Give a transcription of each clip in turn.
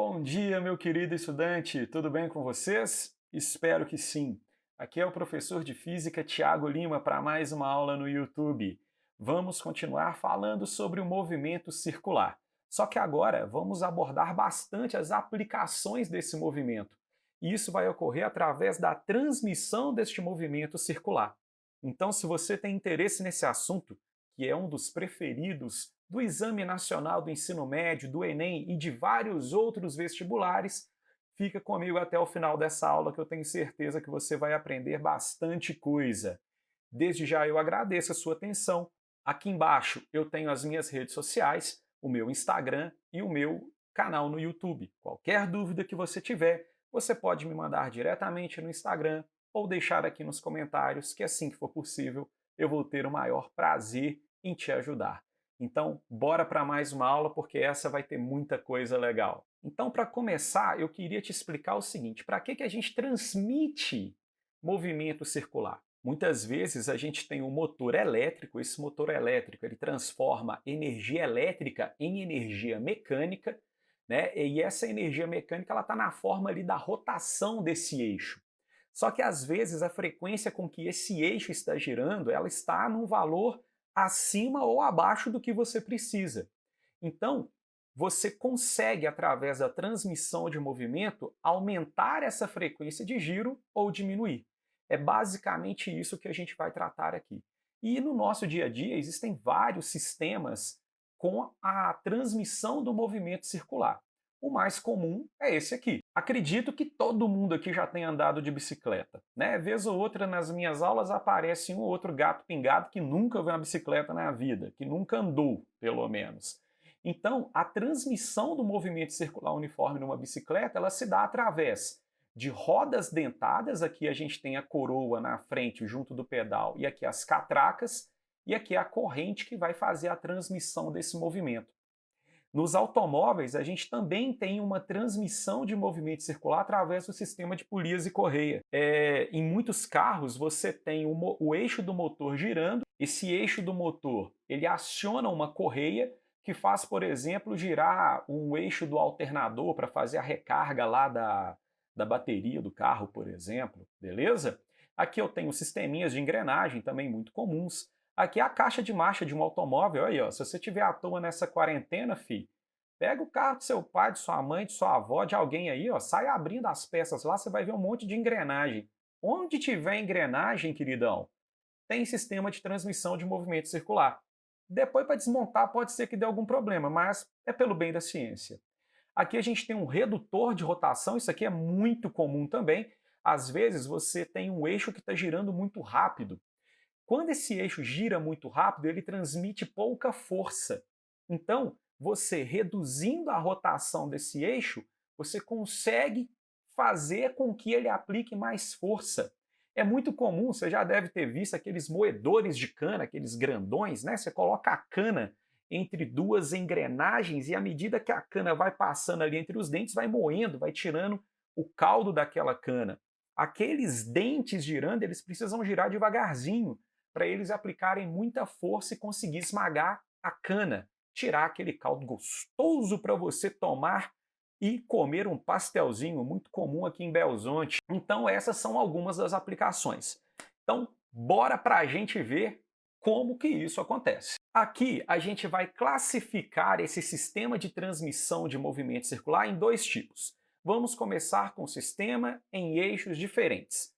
Bom dia, meu querido estudante, tudo bem com vocês? Espero que sim. Aqui é o professor de Física Tiago Lima para mais uma aula no YouTube. Vamos continuar falando sobre o movimento circular. Só que agora vamos abordar bastante as aplicações desse movimento. E isso vai ocorrer através da transmissão deste movimento circular. Então, se você tem interesse nesse assunto, que é um dos preferidos do Exame Nacional do Ensino Médio, do Enem e de vários outros vestibulares, fica comigo até o final dessa aula que eu tenho certeza que você vai aprender bastante coisa. Desde já eu agradeço a sua atenção. Aqui embaixo eu tenho as minhas redes sociais, o meu Instagram e o meu canal no YouTube. Qualquer dúvida que você tiver, você pode me mandar diretamente no Instagram ou deixar aqui nos comentários, que assim que for possível, eu vou ter o maior prazer em te ajudar. Então, bora para mais uma aula, porque essa vai ter muita coisa legal. Então, para começar, eu queria te explicar o seguinte: para que a gente transmite movimento circular? Muitas vezes a gente tem um motor elétrico, esse motor elétrico ele transforma energia elétrica em energia mecânica, né? E essa energia mecânica ela está na forma ali da rotação desse eixo. Só que às vezes a frequência com que esse eixo está girando, ela está num valor acima ou abaixo do que você precisa. Então, você consegue, através da transmissão de movimento, aumentar essa frequência de giro ou diminuir. É basicamente isso que a gente vai tratar aqui. E no nosso dia a dia existem vários sistemas com a transmissão do movimento circular. O mais comum é esse aqui. Acredito que todo mundo aqui já tenha andado de bicicleta, né? Vez ou outra nas minhas aulas aparece um ou outro gato pingado que nunca viu uma bicicleta na vida, que nunca andou, pelo menos. Então, a transmissão do movimento circular uniforme numa bicicleta, ela se dá através de rodas dentadas, aqui a gente tem a coroa na frente junto do pedal e aqui as catracas, e aqui a corrente que vai fazer a transmissão desse movimento. Nos automóveis, a gente também tem uma transmissão de movimento circular através do sistema de polias e correia. Em muitos carros, você tem o eixo do motor girando, esse eixo do motor ele aciona uma correia que faz, por exemplo, girar um eixo do alternador para fazer a recarga lá da bateria do carro, por exemplo, beleza? Aqui eu tenho sisteminhas de engrenagem também muito comuns. Aqui é a caixa de marcha de um automóvel. Aí, ó, se você tiver à toa nessa quarentena, pega o carro do seu pai, de sua mãe, de sua avó, de alguém aí, ó, sai abrindo as peças lá, você vai ver um monte de engrenagem. Onde tiver engrenagem, queridão, tem sistema de transmissão de movimento circular. Depois, para desmontar, pode ser que dê algum problema, mas é pelo bem da ciência. Aqui a gente tem um redutor de rotação, isso aqui é muito comum também. Às vezes você tem um eixo que está girando muito rápido. Quando esse eixo gira muito rápido, ele transmite pouca força. Então, você reduzindo a rotação desse eixo, você consegue fazer com que ele aplique mais força. É muito comum, você já deve ter visto aqueles moedores de cana, aqueles grandões, né? Você coloca a cana entre duas engrenagens e à medida que a cana vai passando ali entre os dentes, vai moendo, vai tirando o caldo daquela cana. Aqueles dentes girando, eles precisam girar devagarzinho, para eles aplicarem muita força e conseguir esmagar a cana, tirar aquele caldo gostoso para você tomar e comer um pastelzinho muito comum aqui em Belo Horizonte. Então essas são algumas das aplicações. Então bora para a gente ver como que isso acontece. Aqui a gente vai classificar esse sistema de transmissão de movimento circular em dois tipos. Vamos começar com o sistema em eixos diferentes.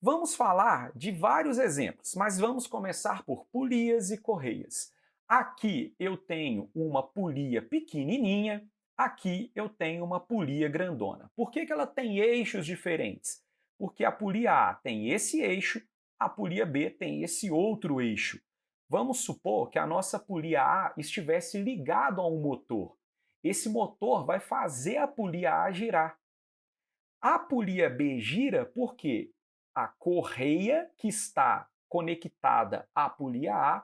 Vamos falar de vários exemplos, mas vamos começar por polias e correias. Aqui eu tenho uma polia pequenininha, aqui eu tenho uma polia grandona. Por que ela tem eixos diferentes? Porque a polia A tem esse eixo, a polia B tem esse outro eixo. Vamos supor que a nossa polia A estivesse ligado a um motor. Esse motor vai fazer a polia A girar. A polia B gira porque a correia que está conectada à polia A,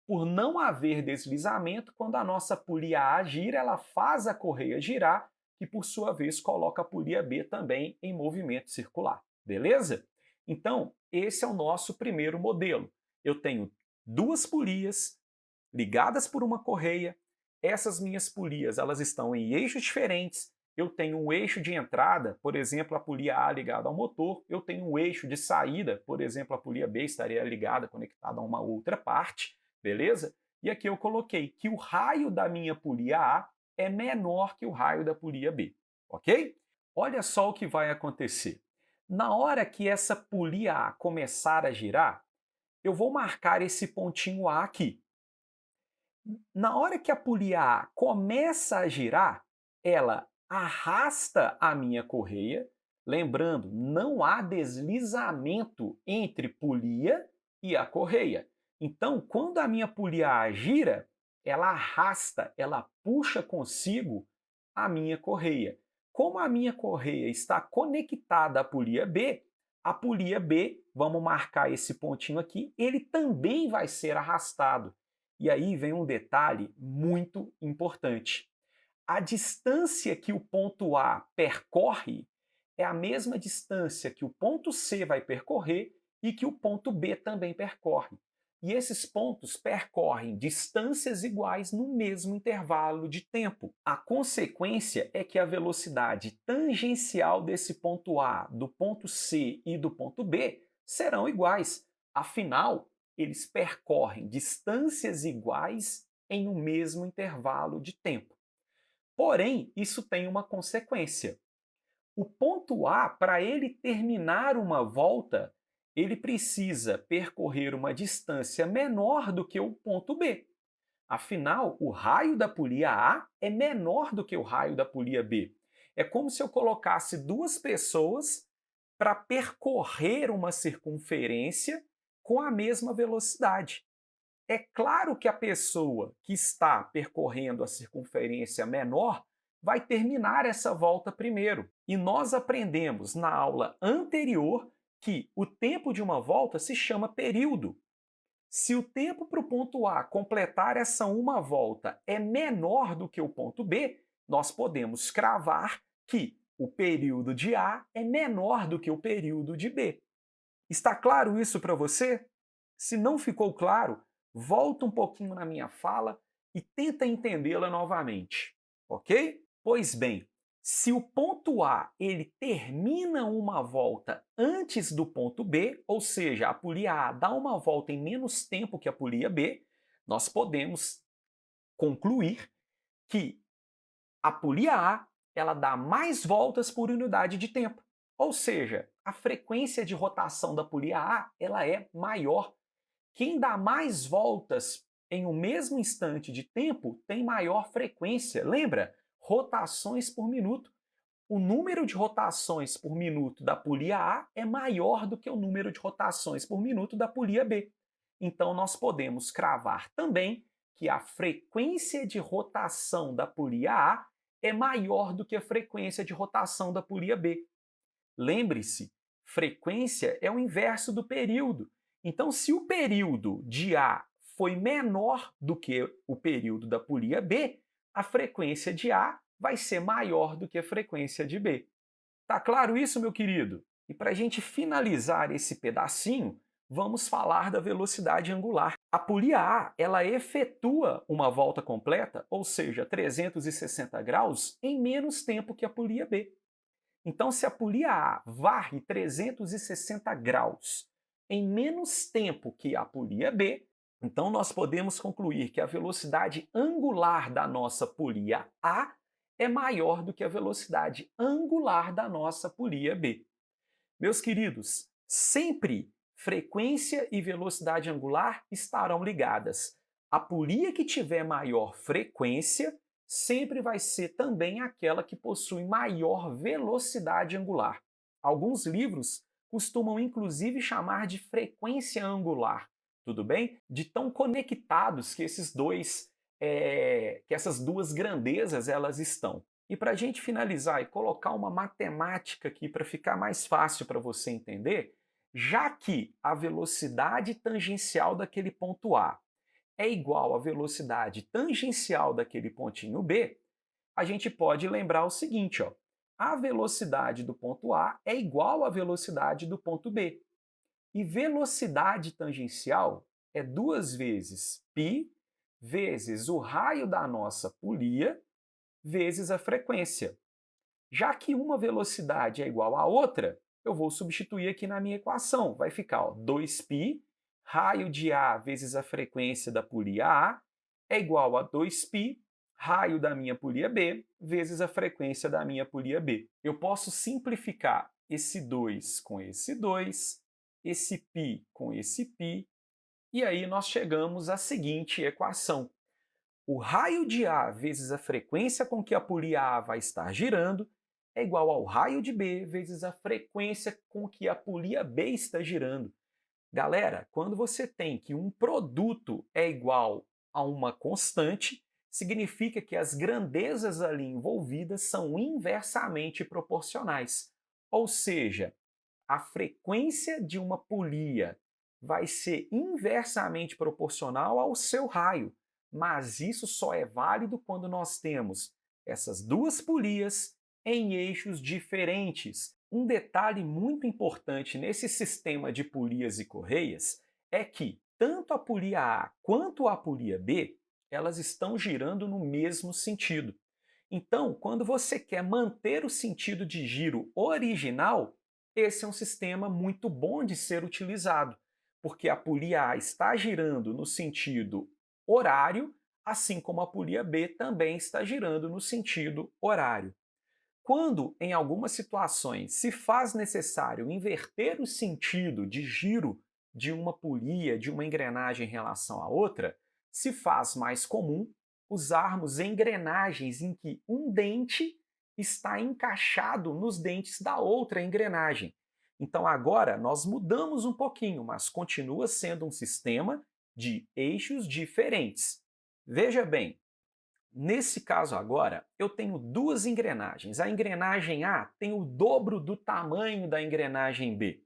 por não haver deslizamento, quando a nossa polia A gira, ela faz a correia girar, que por sua vez coloca a polia B também em movimento circular. Beleza? Então, esse é o nosso primeiro modelo. Eu tenho duas polias ligadas por uma correia. Essas minhas polias elas estão em eixos diferentes eu tenho um eixo de entrada, por exemplo, a polia A ligada ao motor, eu tenho um eixo de saída, por exemplo, a polia B estaria ligada, conectada a uma outra parte, beleza? E aqui eu coloquei que o raio da minha polia A é menor que o raio da polia B, ok? Olha só o que vai acontecer. Na hora que essa polia A começar a girar, eu vou marcar esse pontinho A aqui. Na hora que a polia A começa a girar, ela arrasta a minha correia. Lembrando, não há deslizamento entre polia e a correia. Então, quando a minha polia A gira, ela arrasta, ela puxa consigo a minha correia. Como a minha correia está conectada à polia B, vamos marcar esse pontinho aqui, ele também vai ser arrastado. E aí vem um detalhe muito importante. A distância que o ponto A percorre é a mesma distância que o ponto C vai percorrer e que o ponto B também percorre. E esses pontos percorrem distâncias iguais no mesmo intervalo de tempo. A consequência é que a velocidade tangencial desse ponto A, do ponto C e do ponto B serão iguais. Afinal, eles percorrem distâncias iguais em um mesmo intervalo de tempo. Porém, isso tem uma consequência. O ponto A, para ele terminar uma volta, ele precisa percorrer uma distância menor do que o ponto B. Afinal, o raio da polia A é menor do que o raio da polia B. É como se eu colocasse duas pessoas para percorrer uma circunferência com a mesma velocidade. É claro que a pessoa que está percorrendo a circunferência menor vai terminar essa volta primeiro. E nós aprendemos na aula anterior que o tempo de uma volta se chama período. Se o tempo para o ponto A completar essa uma volta é menor do que o ponto B, nós podemos cravar que o período de A é menor do que o período de B. Está claro isso para você? Se não ficou claro, volta um pouquinho na minha fala e tenta entendê-la novamente, ok? Pois bem, se o ponto A ele termina uma volta antes do ponto B, ou seja, a polia A dá uma volta em menos tempo que a polia B, nós podemos concluir que a polia A ela dá mais voltas por unidade de tempo. Ou seja, a frequência de rotação da polia A ela é maior. Quem dá mais voltas em um mesmo instante de tempo tem maior frequência. Lembra? Rotações por minuto. O número de rotações por minuto da polia A é maior do que o número de rotações por minuto da polia B. Então, nós podemos cravar também que a frequência de rotação da polia A é maior do que a frequência de rotação da polia B. Lembre-se, frequência é o inverso do período. Então, se o período de A foi menor do que o período da polia B, a frequência de A vai ser maior do que a frequência de B. Tá claro isso, meu querido? E para a gente finalizar esse pedacinho, vamos falar da velocidade angular. A polia A, ela efetua uma volta completa, ou seja, 360 graus, em menos tempo que a polia B. Então, se a polia A varre 360 graus em menos tempo que a polia B, então nós podemos concluir que a velocidade angular da nossa polia A é maior do que a velocidade angular da nossa polia B. Meus queridos, sempre frequência e velocidade angular estarão ligadas. A polia que tiver maior frequência sempre vai ser também aquela que possui maior velocidade angular. Alguns livros costumam inclusive chamar de frequência angular, tudo bem? De tão conectados que que essas duas grandezas elas estão. E para a gente finalizar e colocar uma matemática aqui para ficar mais fácil para você entender, já que a velocidade tangencial daquele ponto A é igual à velocidade tangencial daquele pontinho B, a gente pode lembrar o seguinte, ó, a velocidade do ponto A é igual à velocidade do ponto B. E velocidade tangencial é 2 vezes π vezes o raio da nossa polia vezes a frequência. Já que uma velocidade é igual à outra, eu vou substituir aqui na minha equação. Vai ficar 2π, raio de A vezes a frequência da polia A, é igual a 2π, raio da minha polia B, vezes a frequência da minha polia B. Eu posso simplificar esse 2 com esse 2, esse π com esse π, e aí nós chegamos à seguinte equação. O raio de A vezes a frequência com que a polia A vai estar girando é igual ao raio de B vezes a frequência com que a polia B está girando. Galera, quando você tem que um produto é igual a uma constante, significa que as grandezas ali envolvidas são inversamente proporcionais. Ou seja, a frequência de uma polia vai ser inversamente proporcional ao seu raio, mas isso só é válido quando nós temos essas duas polias em eixos diferentes. Um detalhe muito importante nesse sistema de polias e correias é que tanto a polia A quanto a polia B, elas estão girando no mesmo sentido. Então, quando você quer manter o sentido de giro original, esse é um sistema muito bom de ser utilizado, porque a polia A está girando no sentido horário, assim como a polia B também está girando no sentido horário. Quando, em algumas situações, se faz necessário inverter o sentido de giro de uma polia, de uma engrenagem em relação à outra, se faz mais comum usarmos engrenagens em que um dente está encaixado nos dentes da outra engrenagem. Então agora nós mudamos um pouquinho, mas continua sendo um sistema de eixos diferentes. Veja bem, nesse caso agora, eu tenho duas engrenagens. A engrenagem A tem o dobro do tamanho da engrenagem B,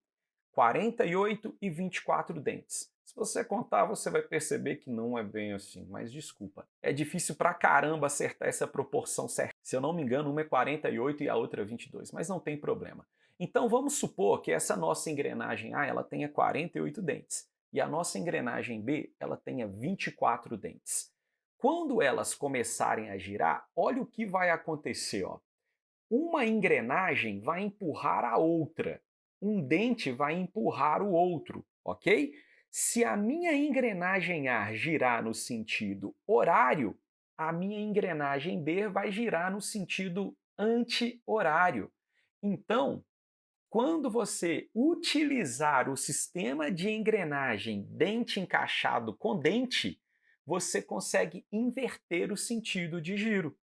48 e 24 dentes. Se você contar, você vai perceber que não é bem assim, mas desculpa. É difícil pra caramba acertar essa proporção certa. Se eu não me engano, uma é 48 e a outra é 22, mas não tem problema. Então vamos supor que essa nossa engrenagem A ela tenha 48 dentes e a nossa engrenagem B ela tenha 24 dentes. Quando elas começarem a girar, olha o que vai acontecer. Ó. Uma engrenagem vai empurrar a outra, um dente vai empurrar o outro, ok? Se a minha engrenagem A girar no sentido horário, a minha engrenagem B vai girar no sentido anti-horário. Então, quando você utilizar o sistema de engrenagem dente encaixado com dente, você consegue inverter o sentido de giro.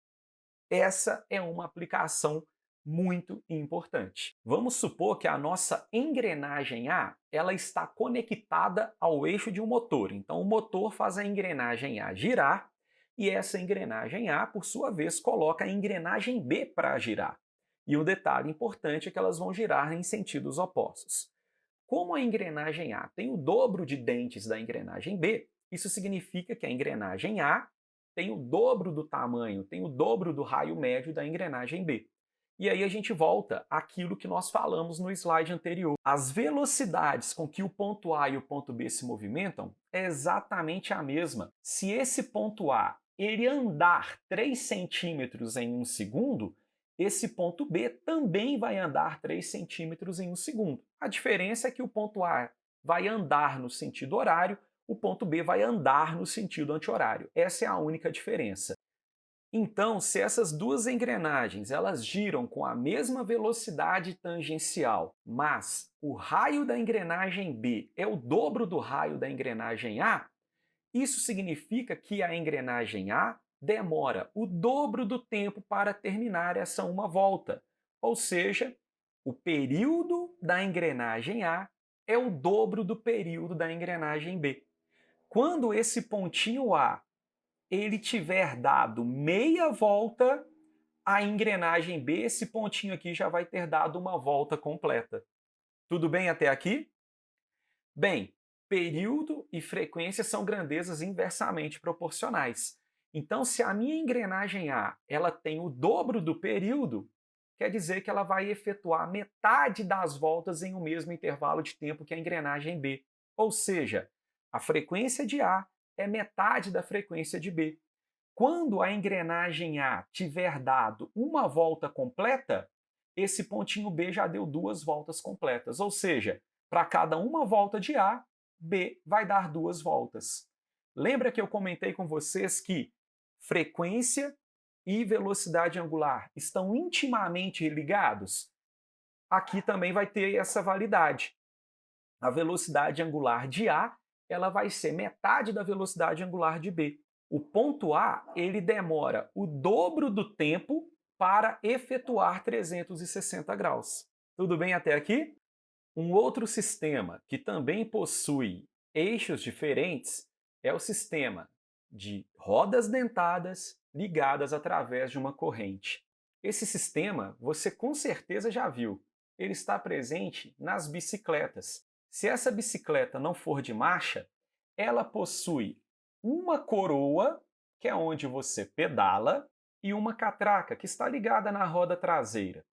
Essa é uma aplicação muito importante. Vamos supor que a nossa engrenagem A ela está conectada ao eixo de um motor. Então o motor faz a engrenagem A girar e essa engrenagem A, por sua vez, coloca a engrenagem B para girar. E um detalhe importante é que elas vão girar em sentidos opostos. Como a engrenagem A tem o dobro de dentes da engrenagem B, isso significa que a engrenagem A tem o dobro do tamanho, tem o dobro do raio médio da engrenagem B. E aí a gente volta àquilo que nós falamos no slide anterior. As velocidades com que o ponto A e o ponto B se movimentam é exatamente a mesma. Se esse ponto A ele andar 3 centímetros em 1 segundo, esse ponto B também vai andar 3 centímetros em 1 segundo. A diferença é que o ponto A vai andar no sentido horário, o ponto B vai andar no sentido anti-horário. Essa é a única diferença. Então, se essas duas engrenagens elas giram com a mesma velocidade tangencial, mas o raio da engrenagem B é o dobro do raio da engrenagem A, isso significa que a engrenagem A demora o dobro do tempo para terminar essa uma volta. Ou seja, o período da engrenagem A é o dobro do período da engrenagem B. Quando esse pontinho A ele tiver dado meia volta, a engrenagem B, esse pontinho aqui já vai ter dado uma volta completa. Tudo bem até aqui? Bem, período e frequência são grandezas inversamente proporcionais. Então, se a minha engrenagem A ela tem o dobro do período, quer dizer que ela vai efetuar metade das voltas em um mesmo intervalo de tempo que a engrenagem B. Ou seja, a frequência de A é metade da frequência de B. Quando a engrenagem A tiver dado uma volta completa, esse pontinho B já deu duas voltas completas, ou seja, para cada uma volta de A, B vai dar duas voltas. Lembra que eu comentei com vocês que frequência e velocidade angular estão intimamente ligados? Aqui também vai ter essa validade. A velocidade angular de A, ela vai ser metade da velocidade angular de B. O ponto A, ele demora o dobro do tempo para efetuar 360 graus. Tudo bem até aqui? Um outro sistema que também possui eixos diferentes é o sistema de rodas dentadas ligadas através de uma corrente. Esse sistema você com certeza já viu. Ele está presente nas bicicletas. Se essa bicicleta não for de marcha, ela possui uma coroa, que é onde você pedala, e uma catraca, que está ligada na roda traseira.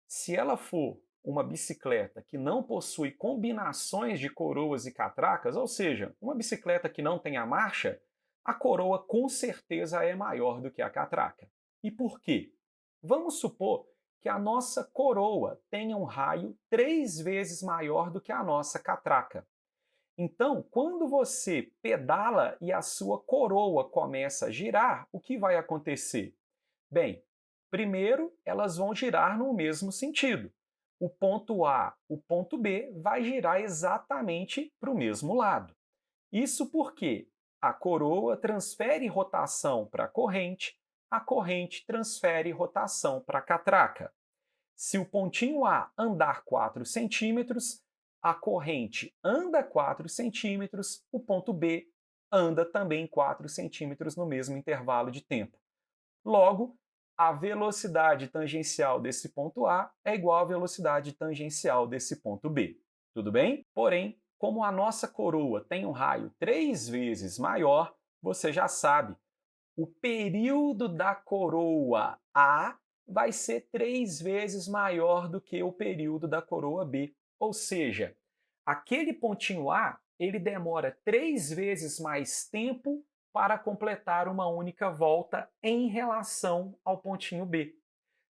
Se ela for uma bicicleta que não possui combinações de coroas e catracas, ou seja, uma bicicleta que não tem a marcha, a coroa com certeza é maior do que a catraca. E por quê? Vamos supor que a nossa coroa tenha um raio 3 vezes maior do que a nossa catraca. Então, quando você pedala e a sua coroa começa a girar, o que vai acontecer? Bem, primeiro elas vão girar no mesmo sentido. O ponto A, o ponto B vai girar exatamente para o mesmo lado. Isso porque a coroa transfere rotação para a corrente transfere rotação para a catraca. Se o pontinho A andar 4 centímetros, a corrente anda 4 centímetros, o ponto B anda também 4 centímetros no mesmo intervalo de tempo. Logo, a velocidade tangencial desse ponto A é igual à velocidade tangencial desse ponto B. Tudo bem? Porém, como a nossa coroa tem um raio 3 vezes maior, você já sabe, o período da coroa A vai ser 3 vezes maior do que o período da coroa B. Ou seja, aquele pontinho A, ele demora 3 vezes mais tempo para completar uma única volta em relação ao pontinho B.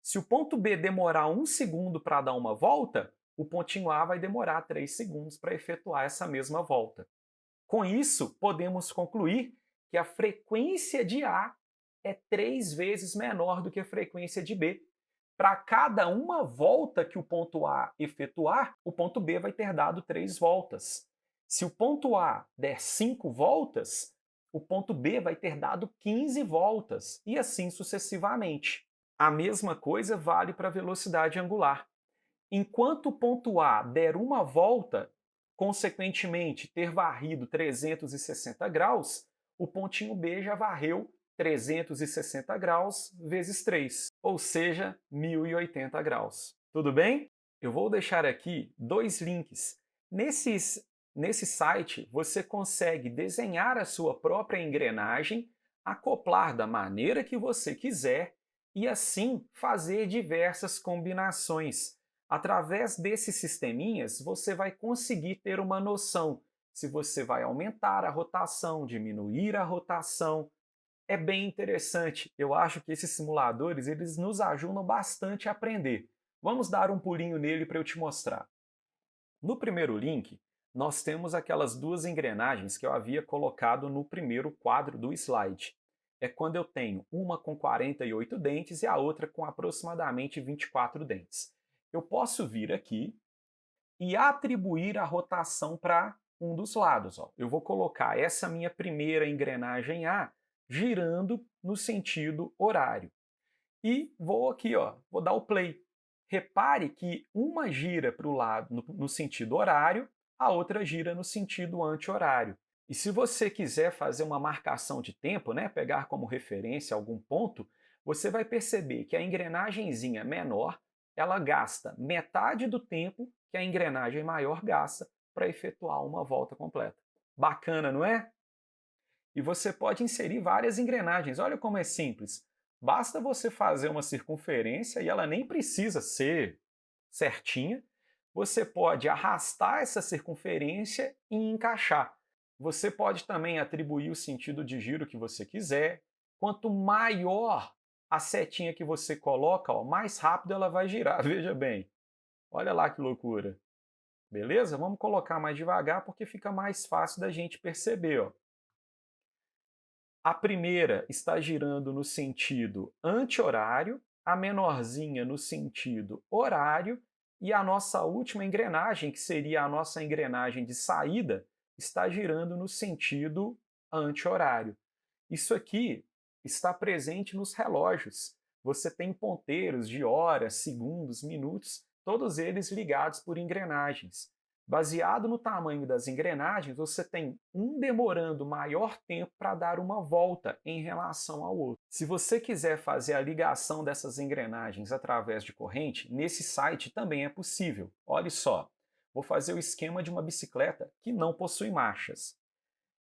Se o ponto B demorar 1 segundo para dar uma volta, o pontinho A vai demorar 3 segundos para efetuar essa mesma volta. Com isso, podemos concluir que a frequência de A é 3 vezes menor do que a frequência de B. Para cada uma volta que o ponto A efetuar, o ponto B vai ter dado 3 voltas. Se o ponto A der 5 voltas, o ponto B vai ter dado 15 voltas, e assim sucessivamente. A mesma coisa vale para a velocidade angular. Enquanto o ponto A der uma volta, consequentemente ter varrido 360 graus, o pontinho B já varreu 360 graus vezes 3, ou seja, 1080 graus. Tudo bem? Eu vou deixar aqui 2 links. Nesse site, você consegue desenhar a sua própria engrenagem, acoplar da maneira que você quiser e assim fazer diversas combinações. Através desses sisteminhas, você vai conseguir ter uma noção se você vai aumentar a rotação, diminuir a rotação. É bem interessante. Eu acho que esses simuladores eles nos ajudam bastante a aprender. Vamos dar um pulinho nele para eu te mostrar. No primeiro link, nós temos aquelas duas engrenagens que eu havia colocado no primeiro quadro do slide. É quando eu tenho uma com 48 dentes e a outra com aproximadamente 24 dentes. Eu posso vir aqui e atribuir a rotação para um dos lados. Ó. Eu vou colocar essa minha primeira engrenagem A girando no sentido horário. E vou aqui, ó, vou dar o play. Repare que uma gira para o lado no sentido horário, a outra gira no sentido anti-horário. E se você quiser fazer uma marcação de tempo, né, pegar como referência algum ponto, você vai perceber que a engrenagemzinha menor ela gasta metade do tempo que a engrenagem maior gasta para efetuar uma volta completa. Bacana, não é? E você pode inserir várias engrenagens. Olha como é simples. Basta você fazer uma circunferência e ela nem precisa ser certinha. Você pode arrastar essa circunferência e encaixar. Você pode também atribuir o sentido de giro que você quiser. Quanto maior a setinha que você coloca, ó, mais rápido ela vai girar, veja bem. Olha lá que loucura. Beleza? Vamos colocar mais devagar porque fica mais fácil da gente perceber, ó. A primeira está girando no sentido anti-horário, a menorzinha no sentido horário e a nossa última engrenagem, que seria a nossa engrenagem de saída, está girando no sentido anti-horário. Isso aqui está presente nos relógios. Você tem ponteiros de horas, segundos, minutos, todos eles ligados por engrenagens. Baseado no tamanho das engrenagens, você tem um demorando maior tempo para dar uma volta em relação ao outro. Se você quiser fazer a ligação dessas engrenagens através de corrente, nesse site também é possível. Olha só, vou fazer o esquema de uma bicicleta que não possui marchas.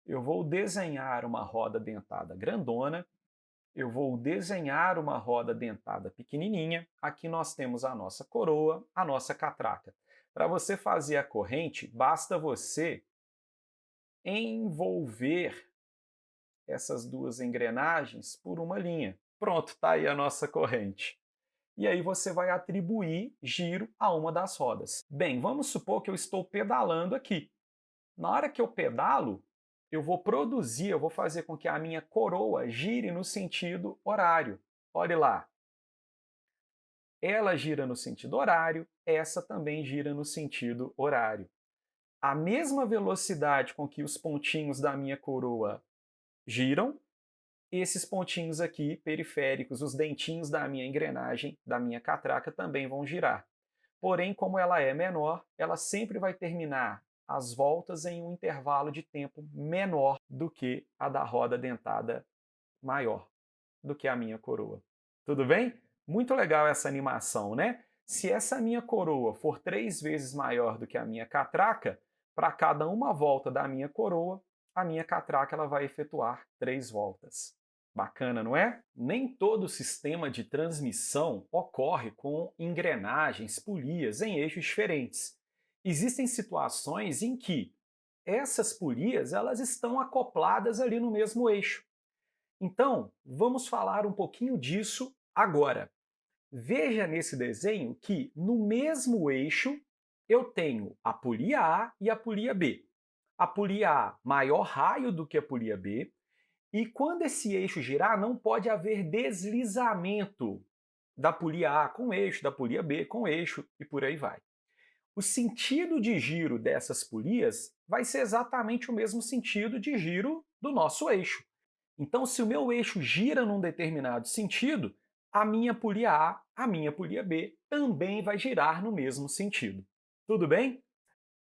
Eu vou desenhar uma roda dentada grandona, eu vou desenhar uma roda dentada pequenininha, aqui nós temos a nossa coroa, a nossa catraca. Para você fazer a corrente, basta você envolver essas duas engrenagens por uma linha. Pronto, está aí a nossa corrente. E aí você vai atribuir giro a uma das rodas. Bem, vamos supor que eu estou pedalando aqui. Na hora que eu pedalo, eu vou fazer com que a minha coroa gire no sentido horário. Olhe lá. Ela gira no sentido horário, essa também gira no sentido horário. A mesma velocidade com que os pontinhos da minha coroa giram, esses pontinhos aqui, periféricos, os dentinhos da minha engrenagem, da minha catraca, também vão girar. Porém, como ela é menor, ela sempre vai terminar as voltas em um intervalo de tempo menor do que a da roda dentada maior, do que a minha coroa. Tudo bem? Muito legal essa animação, né? Se essa minha coroa for 3 vezes maior do que a minha catraca, para cada uma volta da minha coroa, a minha catraca ela vai efetuar 3 voltas. Bacana, não é? Nem todo sistema de transmissão ocorre com engrenagens, polias em eixos diferentes. Existem situações em que essas polias elas estão acopladas ali no mesmo eixo. Então, vamos falar um pouquinho disso agora. Veja nesse desenho que no mesmo eixo eu tenho a polia A e a polia B. A polia A maior raio do que a polia B, e quando esse eixo girar, não pode haver deslizamento da polia A com o eixo, da polia B com o eixo e por aí vai. O sentido de giro dessas polias vai ser exatamente o mesmo sentido de giro do nosso eixo. Então, se o meu eixo gira num determinado sentido, a minha polia A, a minha polia B também vai girar no mesmo sentido. Tudo bem?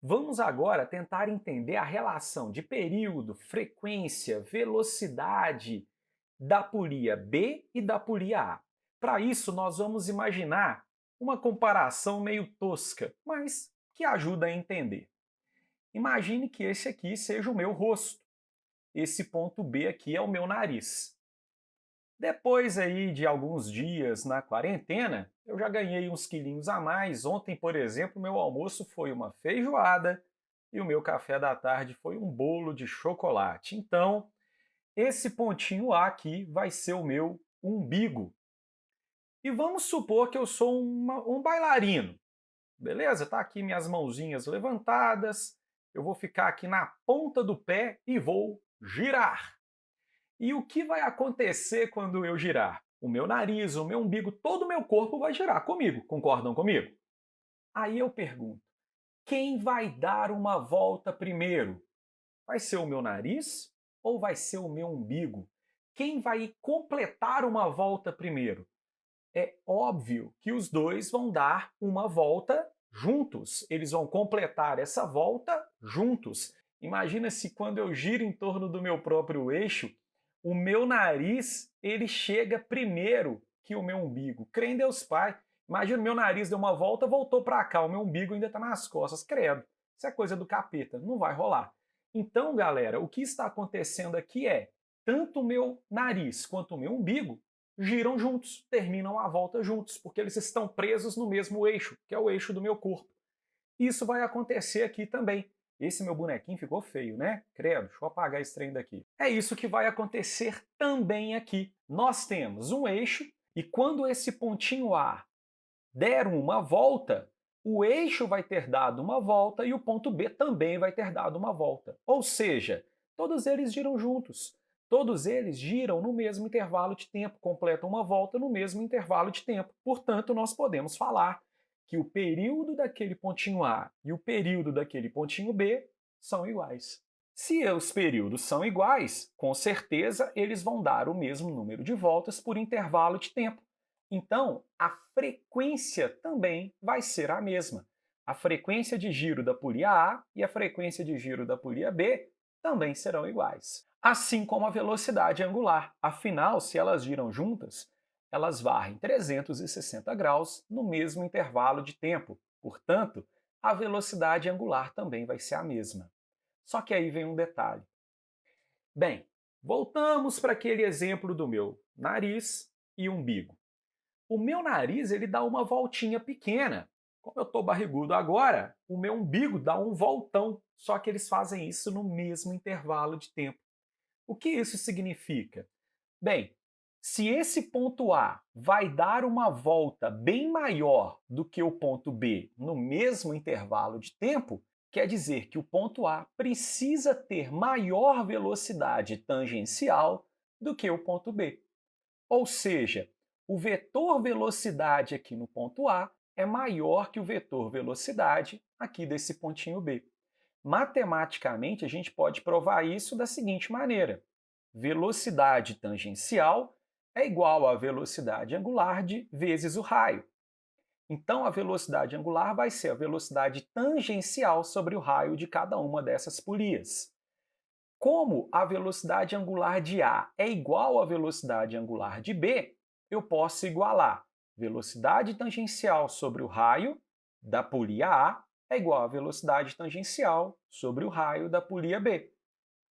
Vamos agora tentar entender a relação de período, frequência, velocidade da polia B e da polia A. Para isso, nós vamos imaginar uma comparação meio tosca, mas que ajuda a entender. Imagine que esse aqui seja o meu rosto. Esse ponto B aqui é o meu nariz. Depois aí de alguns dias na quarentena, eu já ganhei uns quilinhos a mais. Ontem, por exemplo, meu almoço foi uma feijoada e o meu café da tarde foi um bolo de chocolate. Então, esse pontinho A aqui vai ser o meu umbigo. E vamos supor que eu sou um bailarino, beleza? Tá aqui minhas mãozinhas levantadas, eu vou ficar aqui na ponta do pé e vou girar. E o que vai acontecer quando eu girar? O meu nariz, o meu umbigo, todo o meu corpo vai girar comigo. Concordam comigo? Aí eu pergunto, quem vai dar uma volta primeiro? Vai ser o meu nariz ou vai ser o meu umbigo? Quem vai completar uma volta primeiro? É óbvio que os dois vão dar uma volta juntos. Eles vão completar essa volta juntos. Imagina se quando eu giro em torno do meu próprio eixo, o meu nariz ele chega primeiro que o meu umbigo. Crê em Deus Pai. Imagina o meu nariz deu uma volta, voltou para cá, o meu umbigo ainda está nas costas. Credo, isso é coisa do capeta, não vai rolar. Então, galera, o que está acontecendo aqui é tanto o meu nariz quanto o meu umbigo giram juntos, terminam a volta juntos, porque eles estão presos no mesmo eixo, que é o eixo do meu corpo. Isso vai acontecer aqui também. Esse meu bonequinho ficou feio, né? Credo, deixa eu apagar esse trem daqui. É isso que vai acontecer também aqui. Nós temos um eixo e quando esse pontinho A der uma volta, o eixo vai ter dado uma volta e o ponto B também vai ter dado uma volta. Ou seja, todos eles giram juntos. Todos eles giram no mesmo intervalo de tempo, completam uma volta no mesmo intervalo de tempo. Portanto, nós podemos falar que o período daquele pontinho A e o período daquele pontinho B são iguais. Se os períodos são iguais, com certeza eles vão dar o mesmo número de voltas por intervalo de tempo. Então, a frequência também vai ser a mesma. A frequência de giro da polia A e a frequência de giro da polia B também serão iguais. Assim como a velocidade angular. Afinal, se elas giram juntas, elas varrem 360 graus no mesmo intervalo de tempo. Portanto, a velocidade angular também vai ser a mesma. Só que aí vem um detalhe. Bem, voltamos para aquele exemplo do meu nariz e umbigo. O meu nariz ele dá uma voltinha pequena. Como eu estou barrigudo agora, o meu umbigo dá um voltão, só que eles fazem isso no mesmo intervalo de tempo. O que isso significa? Bem, se esse ponto A vai dar uma volta bem maior do que o ponto B no mesmo intervalo de tempo, quer dizer que o ponto A precisa ter maior velocidade tangencial do que o ponto B. Ou seja, o vetor velocidade aqui no ponto A é maior que o vetor velocidade aqui desse pontinho B. Matematicamente, a gente pode provar isso da seguinte maneira. Velocidade tangencial é igual à velocidade angular vezes o raio. Então, a velocidade angular vai ser a velocidade tangencial sobre o raio de cada uma dessas polias. Como a velocidade angular de A é igual à velocidade angular de B, eu posso igualar velocidade tangencial sobre o raio da polia A é igual à velocidade tangencial sobre o raio da polia B.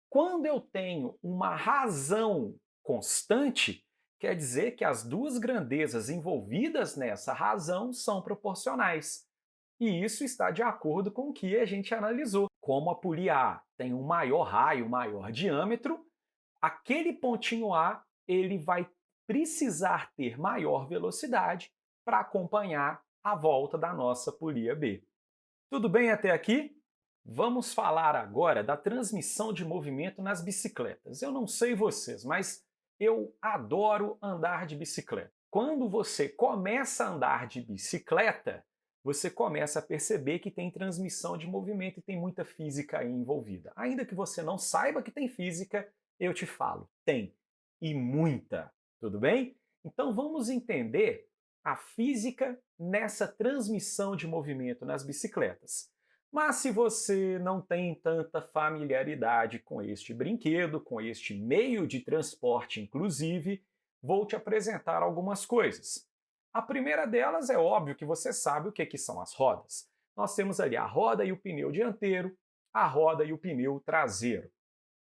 Quando eu tenho uma razão constante, quer dizer que as duas grandezas envolvidas nessa razão são proporcionais. E isso está de acordo com o que a gente analisou. Como a polia A tem um maior raio, um maior diâmetro, aquele pontinho A ele vai precisar ter maior velocidade para acompanhar a volta da nossa polia B. Tudo bem até aqui? Vamos falar agora da transmissão de movimento nas bicicletas. Eu não sei vocês, mas eu adoro andar de bicicleta. Quando você começa a andar de bicicleta, você começa a perceber que tem transmissão de movimento e tem muita física aí envolvida. Ainda que você não saiba que tem física, eu te falo, tem. E muita. Tudo bem? Então vamos entender a física nessa transmissão de movimento nas bicicletas. Mas se você não tem tanta familiaridade com este brinquedo, com este meio de transporte inclusive, vou te apresentar algumas coisas. A primeira delas é óbvio que você sabe o que são as rodas. Nós temos ali a roda e o pneu dianteiro, a roda e o pneu traseiro.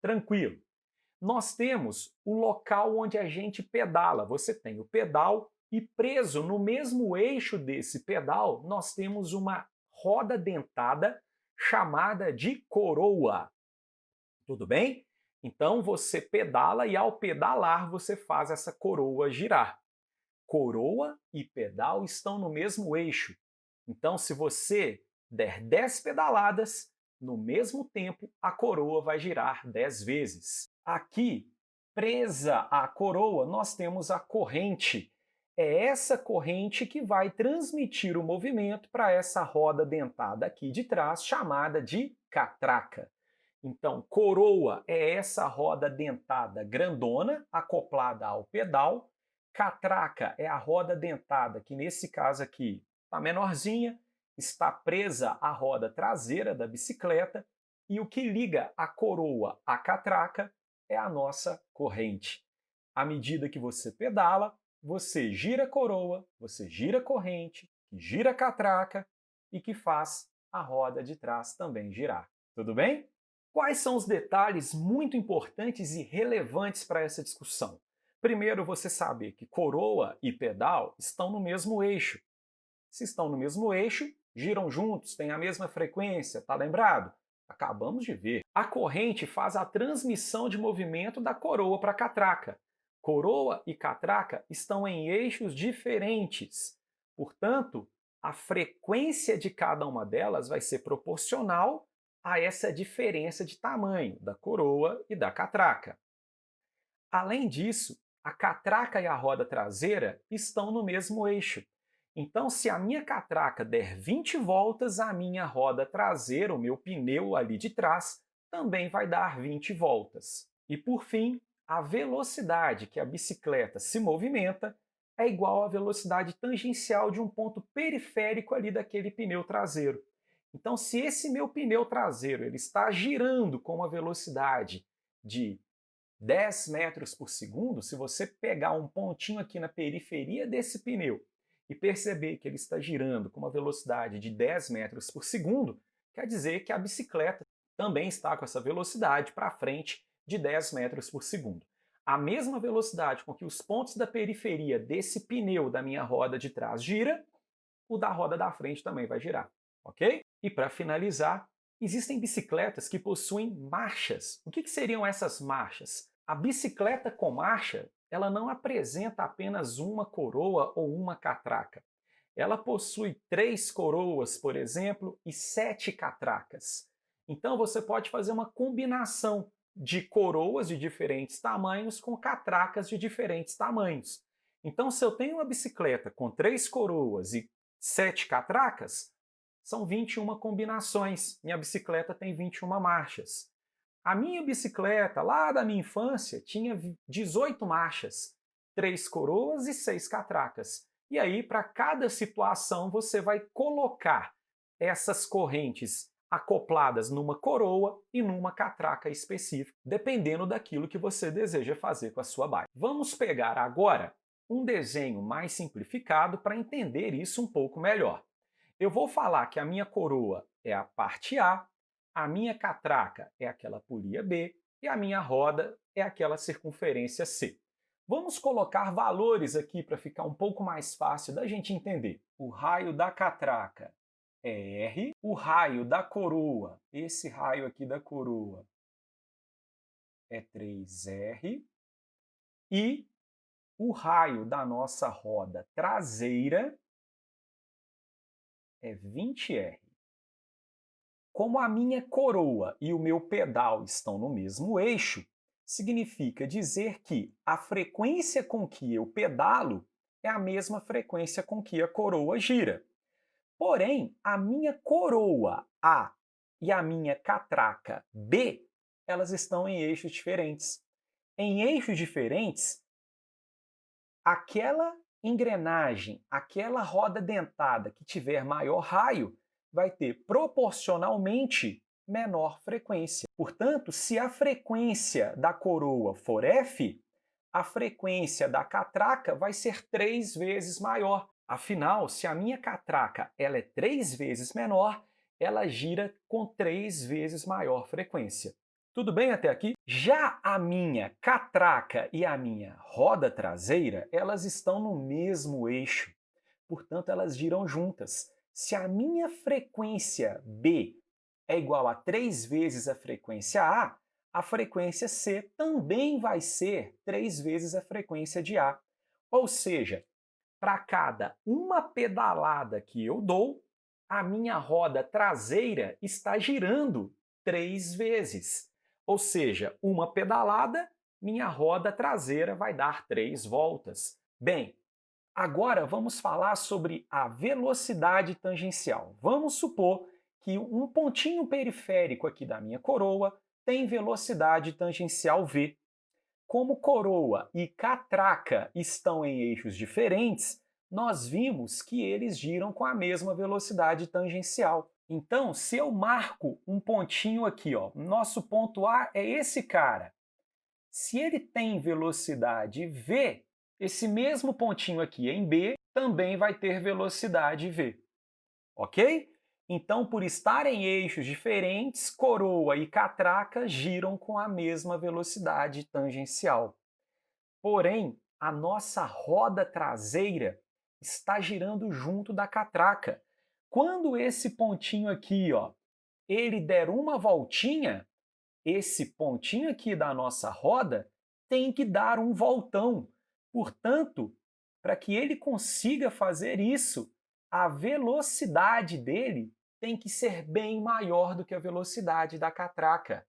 Tranquilo. Nós temos o local onde a gente pedala. Você tem o pedal e preso no mesmo eixo desse pedal nós temos uma roda dentada chamada de coroa. Tudo bem? Então você pedala e ao pedalar você faz essa coroa girar. Coroa e pedal estão no mesmo eixo. Então se você der 10 pedaladas, no mesmo tempo a coroa vai girar 10 vezes. Aqui, presa à coroa, nós temos a corrente. É essa corrente que vai transmitir o movimento para essa roda dentada aqui de trás, chamada de catraca. Então, coroa é essa roda dentada grandona, acoplada ao pedal. Catraca é a roda dentada, que nesse caso aqui está menorzinha, está presa à roda traseira da bicicleta. E o que liga a coroa à catraca é a nossa corrente. À medida que você pedala, você gira a coroa, você gira a corrente, que gira a catraca e que faz a roda de trás também girar. Tudo bem? Quais são os detalhes muito importantes e relevantes para essa discussão? Primeiro, você saber que coroa e pedal estão no mesmo eixo. Se estão no mesmo eixo, giram juntos, têm a mesma frequência, tá lembrado? Acabamos de ver. A corrente faz a transmissão de movimento da coroa para a catraca. Coroa e catraca estão em eixos diferentes. Portanto, a frequência de cada uma delas vai ser proporcional a essa diferença de tamanho da coroa e da catraca. Além disso, a catraca e a roda traseira estão no mesmo eixo. Então, se a minha catraca der 20 voltas, a minha roda traseira, o meu pneu ali de trás, também vai dar 20 voltas. E por fim, a velocidade que a bicicleta se movimenta é igual à velocidade tangencial de um ponto periférico ali daquele pneu traseiro. Então, se esse meu pneu traseiro ele está girando com uma velocidade de 10 metros por segundo, se você pegar um pontinho aqui na periferia desse pneu e perceber que ele está girando com uma velocidade de 10 metros por segundo, quer dizer que a bicicleta também está com essa velocidade para frente de 10 metros por segundo. A mesma velocidade com que os pontos da periferia desse pneu da minha roda de trás gira, o da roda da frente também vai girar, ok? E para finalizar, existem bicicletas que possuem marchas. O que seriam essas marchas? A bicicleta com marcha, ela não apresenta apenas uma coroa ou uma catraca. Ela possui 3 coroas, por exemplo, e 7 catracas. Então você pode fazer uma combinação de coroas de diferentes tamanhos com catracas de diferentes tamanhos. Então, se eu tenho uma bicicleta com 3 coroas e 7 catracas, são 21 combinações. Minha bicicleta tem 21 marchas. A minha bicicleta, lá da minha infância, tinha 18 marchas, 3 coroas e 6 catracas. E aí, para cada situação, você vai colocar essas correntes acopladas numa coroa e numa catraca específica, dependendo daquilo que você deseja fazer com a sua bike. Vamos pegar agora um desenho mais simplificado para entender isso um pouco melhor. Eu vou falar que a minha coroa é a parte A minha catraca é aquela polia B e a minha roda é aquela circunferência C. Vamos colocar valores aqui para ficar um pouco mais fácil da gente entender. O raio da catraca é R, o raio da coroa, esse raio aqui da coroa, é 3R, e o raio da nossa roda traseira é 20R. Como a minha coroa e o meu pedal estão no mesmo eixo, significa dizer que a frequência com que eu pedalo é a mesma frequência com que a coroa gira. Porém, a minha coroa A e a minha catraca B, elas estão em eixos diferentes. Em eixos diferentes, aquela engrenagem, aquela roda dentada que tiver maior raio, vai ter proporcionalmente menor frequência. Portanto, se a frequência da coroa for F, a frequência da catraca vai ser 3 vezes maior. Afinal, se a minha catraca ela é 3 vezes menor, ela gira com 3 vezes maior frequência. Tudo bem até aqui? Já a minha catraca e a minha roda traseira, elas estão no mesmo eixo. Portanto, elas giram juntas. Se a minha frequência B é igual a 3 vezes a frequência a frequência C também vai ser 3 vezes a frequência de A. Ou seja, para cada uma pedalada que eu dou, a minha roda traseira está girando 3 vezes. Ou seja, uma pedalada, minha roda traseira vai dar 3 voltas. Bem, agora vamos falar sobre a velocidade tangencial. Vamos supor que um pontinho periférico aqui da minha coroa tem velocidade tangencial v. Como coroa e catraca estão em eixos diferentes, nós vimos que eles giram com a mesma velocidade tangencial. Então, se eu marco um pontinho aqui, ó, nosso ponto A é esse cara. Se ele tem velocidade v, esse mesmo pontinho aqui em B também vai ter velocidade v. Ok? Então, por estar em eixos diferentes, coroa e catraca giram com a mesma velocidade tangencial. Porém, a nossa roda traseira está girando junto da catraca. Quando esse pontinho aqui, ó, ele der uma voltinha, esse pontinho aqui da nossa roda tem que dar um voltão. Portanto, para que ele consiga fazer isso, a velocidade dele tem que ser bem maior do que a velocidade da catraca.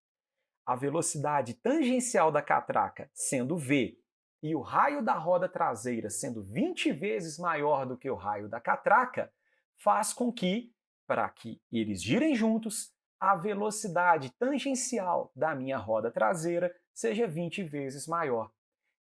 A velocidade tangencial da catraca sendo v e o raio da roda traseira sendo 20 vezes maior do que o raio da catraca, faz com que, para que eles girem juntos, a velocidade tangencial da minha roda traseira seja 20 vezes maior.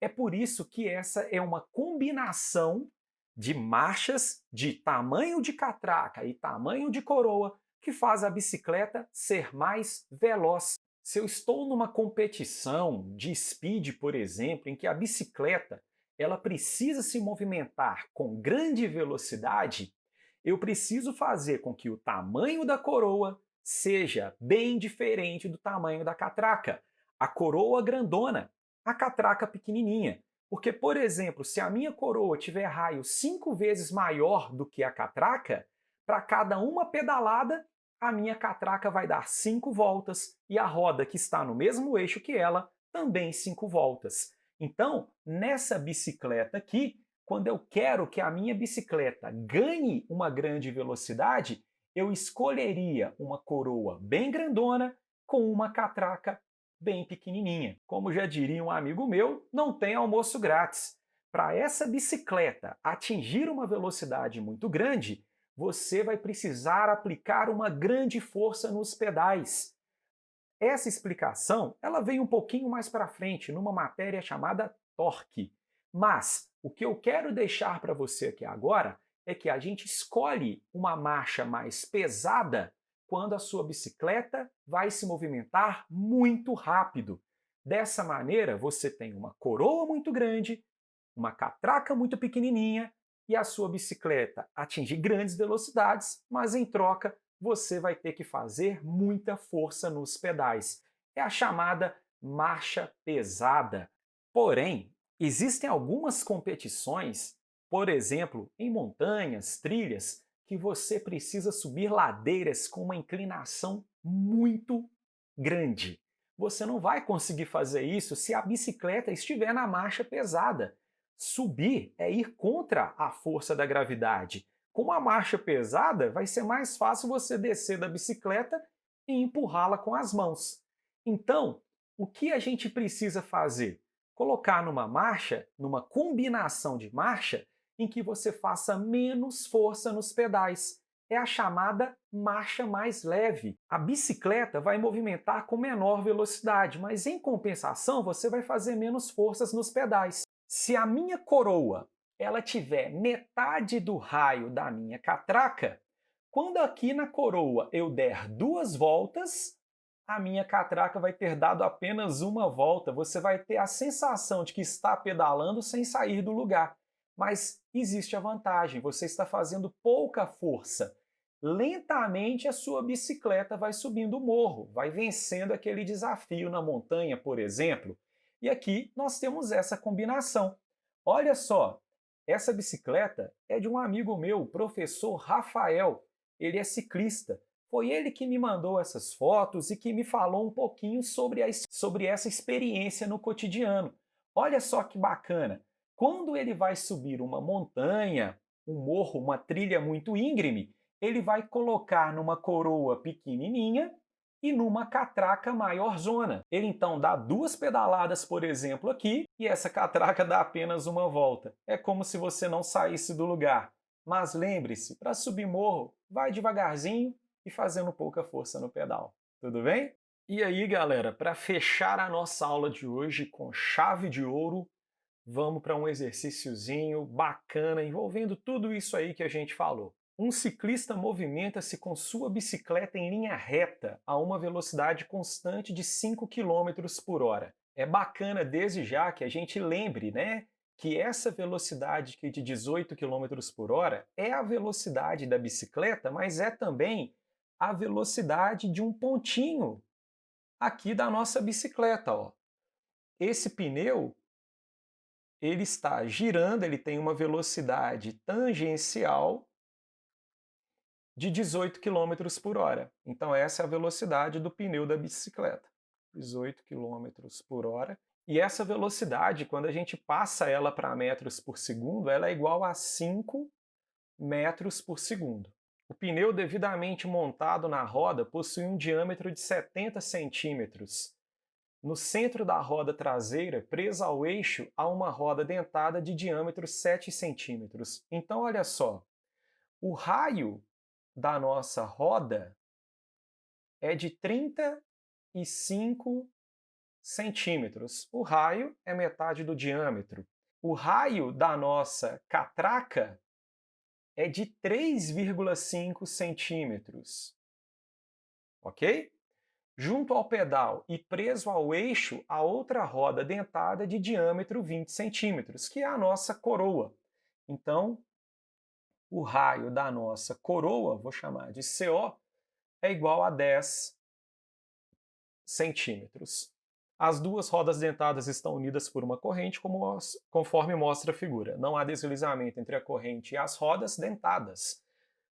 É por isso que essa é uma combinação de marchas de tamanho de catraca e tamanho de coroa que faz a bicicleta ser mais veloz. Se eu estou numa competição de speed, por exemplo, em que a bicicleta ela precisa se movimentar com grande velocidade, eu preciso fazer com que o tamanho da coroa seja bem diferente do tamanho da catraca. A coroa grandona, a catraca pequenininha. Porque, por exemplo, se a minha coroa tiver raio 5 vezes maior do que a catraca, para cada uma pedalada, a minha catraca vai dar 5 voltas e a roda que está no mesmo eixo que ela também 5 voltas. Então, nessa bicicleta aqui, quando eu quero que a minha bicicleta ganhe uma grande velocidade, eu escolheria uma coroa bem grandona com uma catraca bem pequenininha. Como já diria um amigo meu, não tem almoço grátis. Para essa bicicleta atingir uma velocidade muito grande, você vai precisar aplicar uma grande força nos pedais. Essa explicação ela vem um pouquinho mais para frente, numa matéria chamada torque. Mas o que eu quero deixar para você aqui agora é que a gente escolhe uma marcha mais pesada quando a sua bicicleta vai se movimentar muito rápido. Dessa maneira, você tem uma coroa muito grande, uma catraca muito pequenininha e a sua bicicleta atinge grandes velocidades, mas em troca você vai ter que fazer muita força nos pedais. É a chamada marcha pesada. Porém, existem algumas competições, por exemplo, em montanhas, trilhas, que você precisa subir ladeiras com uma inclinação muito grande. Você não vai conseguir fazer isso se a bicicleta estiver na marcha pesada. Subir é ir contra a força da gravidade. Com uma marcha pesada, vai ser mais fácil você descer da bicicleta e empurrá-la com as mãos. Então, o que a gente precisa fazer? Colocar numa marcha, numa combinação de marcha, em que você faça menos força nos pedais. É a chamada marcha mais leve. A bicicleta vai movimentar com menor velocidade, mas em compensação você vai fazer menos forças nos pedais. Se a minha coroa ela tiver metade do raio da minha catraca, quando aqui na coroa eu der 2 voltas, a minha catraca vai ter dado apenas uma volta. Você vai ter a sensação de que está pedalando sem sair do lugar. Mas existe a vantagem, você está fazendo pouca força. Lentamente a sua bicicleta vai subindo o morro, vai vencendo aquele desafio na montanha, por exemplo. E aqui nós temos essa combinação. Olha só, essa bicicleta é de um amigo meu, o professor Rafael. Ele é ciclista. Foi ele que me mandou essas fotos e que me falou um pouquinho sobre essa experiência no cotidiano. Olha só que bacana! Quando ele vai subir uma montanha, um morro, uma trilha muito íngreme, ele vai colocar numa coroa pequenininha e numa catraca maiorzona. Ele então dá 2 pedaladas, por exemplo, aqui, e essa catraca dá apenas uma volta. É como se você não saísse do lugar. Mas lembre-se, para subir morro, vai devagarzinho e fazendo pouca força no pedal. Tudo bem? E aí, galera, para fechar a nossa aula de hoje com chave de ouro, vamos para um exercíciozinho bacana envolvendo tudo isso aí que a gente falou. Um ciclista movimenta-se com sua bicicleta em linha reta a uma velocidade constante de 5 km por hora. É bacana desde já que a gente lembre, né, que essa velocidade aqui de 18 km por hora é a velocidade da bicicleta, mas é também a velocidade de um pontinho aqui da nossa bicicleta, ó. Esse pneu ele está girando, ele tem uma velocidade tangencial de 18 quilômetros por hora. Então essa é a velocidade do pneu da bicicleta, 18 quilômetros por hora. E essa velocidade, quando a gente passa ela para metros por segundo, ela é igual a 5 metros por segundo. O pneu devidamente montado na roda possui um diâmetro de 70 centímetros. No centro da roda traseira, presa ao eixo, há uma roda dentada de diâmetro 7 centímetros. Então, olha só, o raio da nossa roda é de 35 centímetros. O raio é metade do diâmetro. O raio da nossa catraca é de 3,5 centímetros. Ok? Junto ao pedal e preso ao eixo, a outra roda dentada de diâmetro 20 centímetros, que é a nossa coroa. Então, o raio da nossa coroa, vou chamar de CO, é igual a 10 centímetros. As duas rodas dentadas estão unidas por uma corrente, conforme mostra a figura. Não há deslizamento entre a corrente e as rodas dentadas.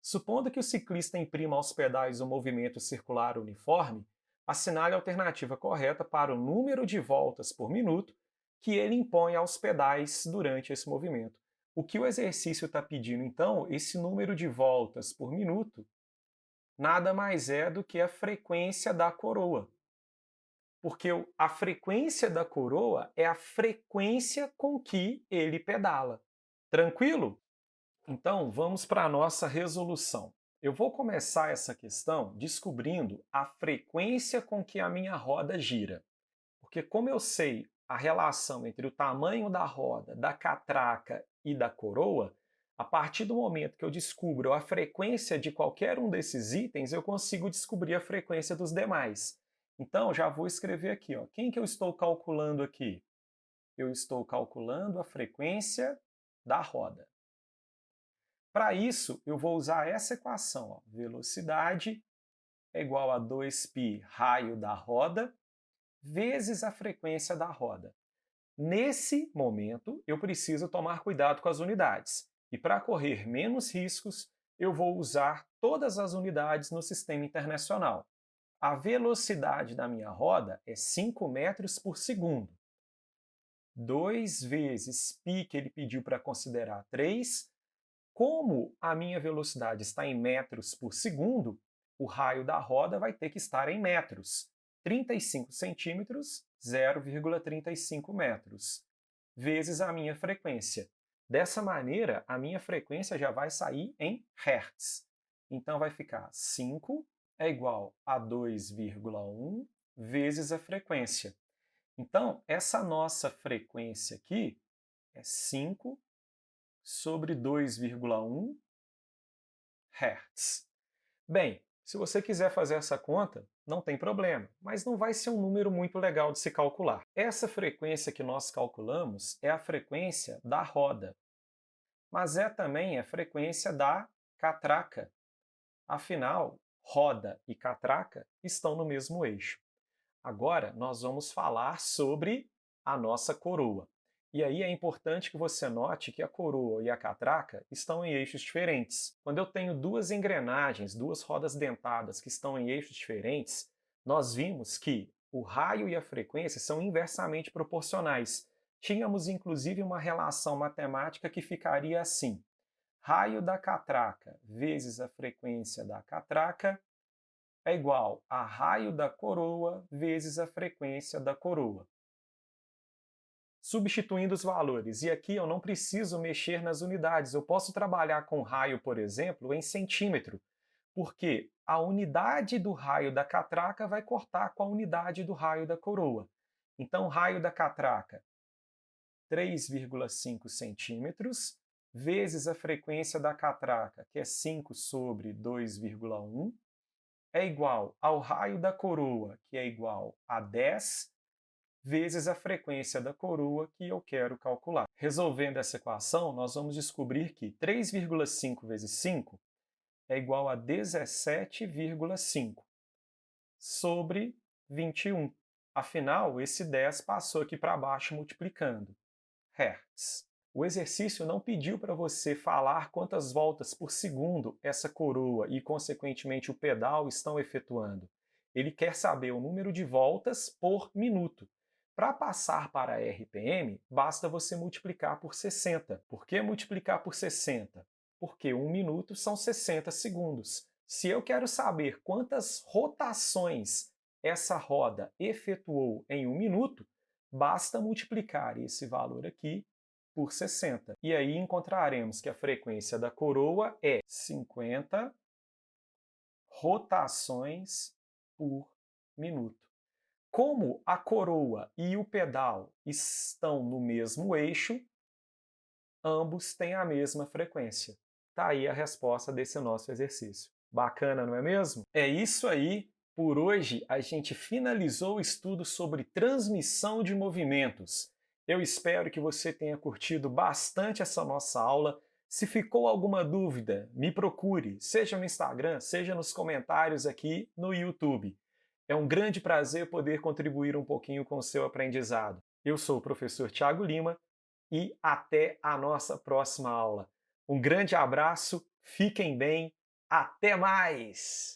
Supondo que o ciclista imprima aos pedais um movimento circular uniforme, assinale a alternativa correta para o número de voltas por minuto que ele impõe aos pedais durante esse movimento. O que o exercício está pedindo, então, esse número de voltas por minuto, nada mais é do que a frequência da coroa. Porque a frequência da coroa é a frequência com que ele pedala. Tranquilo? Então, vamos para a nossa resolução. Eu vou começar essa questão descobrindo a frequência com que a minha roda gira. Porque como eu sei a relação entre o tamanho da roda, da catraca e da coroa, a partir do momento que eu descubro a frequência de qualquer um desses itens, eu consigo descobrir a frequência dos demais. Então, já vou escrever aqui, ó. Quem que eu estou calculando aqui? Eu estou calculando a frequência da roda. Para isso, eu vou usar essa equação. Ó. Velocidade é igual a 2π raio da roda vezes a frequência da roda. Nesse momento, eu preciso tomar cuidado com as unidades. E para correr menos riscos, eu vou usar todas as unidades no sistema internacional. A velocidade da minha roda é 5 metros por segundo. 2 vezes π, que ele pediu para considerar 3. Como a minha velocidade está em metros por segundo, o raio da roda vai ter que estar em metros. 35 centímetros, 0,35 metros, vezes a minha frequência. Dessa maneira, a minha frequência já vai sair em hertz. Então vai ficar 5 é igual a 2,1 vezes a frequência. Então, essa nossa frequência aqui é 5 sobre 2,1 Hz. Bem, se você quiser fazer essa conta, não tem problema, mas não vai ser um número muito legal de se calcular. Essa frequência que nós calculamos é a frequência da roda, mas é também a frequência da catraca. Afinal, roda e catraca estão no mesmo eixo. Agora, nós vamos falar sobre a nossa coroa. E aí é importante que você note que a coroa e a catraca estão em eixos diferentes. Quando eu tenho duas engrenagens, duas rodas dentadas que estão em eixos diferentes, nós vimos que o raio e a frequência são inversamente proporcionais. Tínhamos inclusive uma relação matemática que ficaria assim: raio da catraca vezes a frequência da catraca é igual a raio da coroa vezes a frequência da coroa. Substituindo os valores, e aqui eu não preciso mexer nas unidades, eu posso trabalhar com raio, por exemplo, em centímetro, porque a unidade do raio da catraca vai cortar com a unidade do raio da coroa. Então, raio da catraca, 3,5 centímetros, vezes a frequência da catraca, que é 5 sobre 2,1, é igual ao raio da coroa, que é igual a 10, vezes a frequência da coroa que eu quero calcular. Resolvendo essa equação, nós vamos descobrir que 3,5 vezes 5 é igual a 17,5 sobre 21. Afinal, esse 10 passou aqui para baixo multiplicando. Hertz. O exercício não pediu para você falar quantas voltas por segundo essa coroa e, consequentemente, o pedal estão efetuando. Ele quer saber o número de voltas por minuto. Para passar para a RPM, basta você multiplicar por 60. Por que multiplicar por 60? Porque 1 minuto são 60 segundos. Se eu quero saber quantas rotações essa roda efetuou em 1 minuto, basta multiplicar esse valor aqui por 60. E aí encontraremos que a frequência da coroa é 50 rotações por minuto. Como a coroa e o pedal estão no mesmo eixo, ambos têm a mesma frequência. Tá aí a resposta desse nosso exercício. Bacana, não é mesmo? É isso aí. Por hoje, a gente finalizou o estudo sobre transmissão de movimentos. Eu espero que você tenha curtido bastante essa nossa aula. Se ficou alguma dúvida, me procure, seja no Instagram, seja nos comentários aqui no YouTube. É um grande prazer poder contribuir um pouquinho com o seu aprendizado. Eu sou o professor Tiago Lima e até a nossa próxima aula. Um grande abraço, fiquem bem, até mais!